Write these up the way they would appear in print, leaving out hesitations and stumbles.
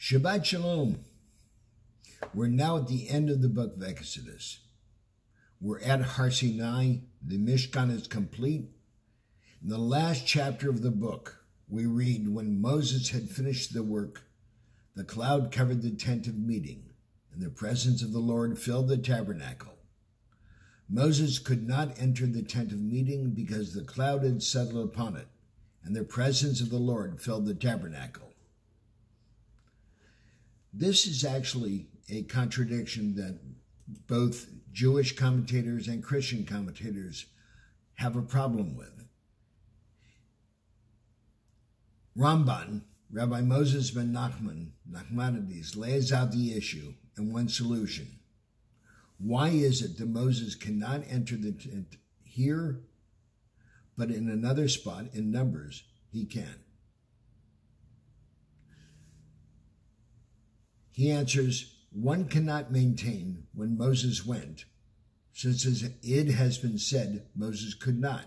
Shabbat Shalom. We're now at the end of the book of Exodus. We're at Har Sinai. The Mishkan is complete. In the last chapter of the book, we read, when Moses had finished the work, the cloud covered the tent of meeting, and the presence of the Lord filled the tabernacle. Moses could not enter the tent of meeting because the cloud had settled upon it, and the presence of the Lord filled the tabernacle. This is actually a contradiction that both Jewish commentators and Christian commentators have a problem with. Ramban, Rabbi Moses ben Nachmanides, lays out the issue and one solution. Why is it that Moses cannot enter the tent here, but in another spot in Numbers he can? He answers, one cannot maintain when Moses went, since it has been said Moses could not.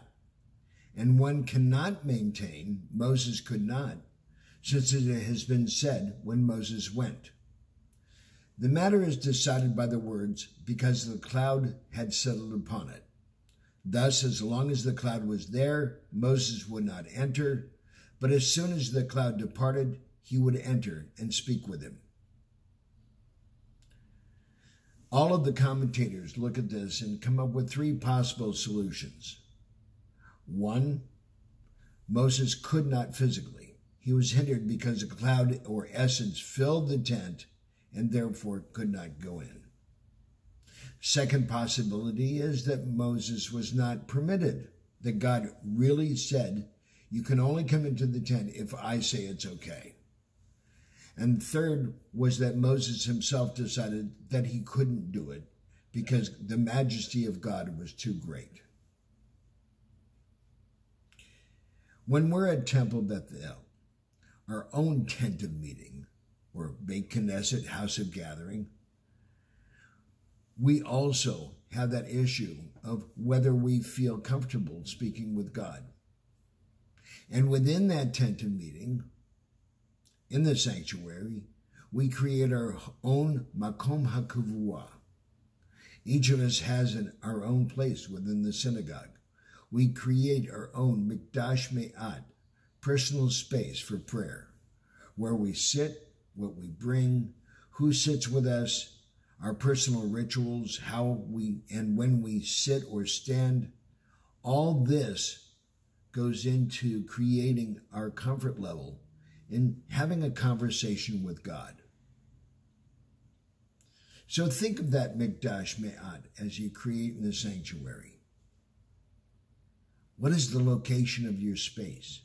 And one cannot maintain Moses could not, since it has been said when Moses went. The matter is decided by the words, because the cloud had settled upon it. Thus, as long as the cloud was there, Moses would not enter, but as soon as the cloud departed, he would enter and speak with him. All of the commentators look at this and come up with three possible solutions. One, Moses could not physically. He was hindered because a cloud or essence filled the tent and therefore could not go in. Second possibility is that Moses was not permitted, that God really said, you can only come into the tent if I say it's okay. And third was that Moses himself decided that he couldn't do it because the majesty of God was too great. When we're at Temple Bethel, our own tent of meeting, or Beit Knesset, house of gathering, we also have that issue of whether we feel comfortable speaking with God. And within that tent of meeting, in the sanctuary, we create our own Makom HaKavua. Each of us has our own place within the synagogue. We create our own Mikdash Me'at, personal space for prayer, where we sit, what we bring, who sits with us, our personal rituals, how we and when we sit or stand. All this goes into creating our comfort level in having a conversation with God. So think of that Mikdash Me'at as you create in the sanctuary. What is the location of your space?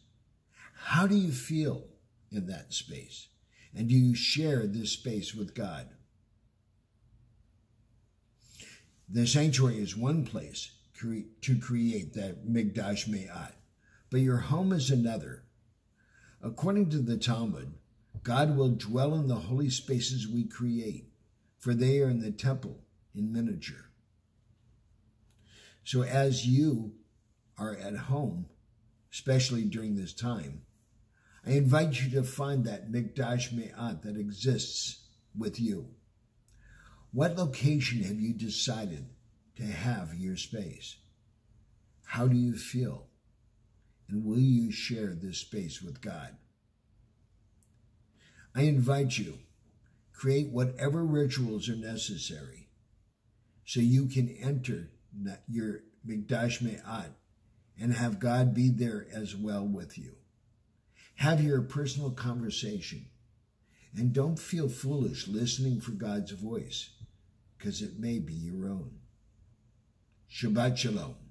How do you feel in that space? And do you share this space with God? The sanctuary is one place to create that Mikdash Me'at, but your home is another. According to the Talmud, God will dwell in the holy spaces we create, for they are in the temple in miniature. So as you are at home, especially during this time, I invite you to find that Mikdash Me'at that exists with you. What location have you decided to have your space? How do you feel? And will you share this space with God? I invite you, create whatever rituals are necessary so you can enter your Mikdash Me'at and have God be there as well with you. Have your personal conversation and don't feel foolish listening for God's voice because it may be your own. Shabbat Shalom.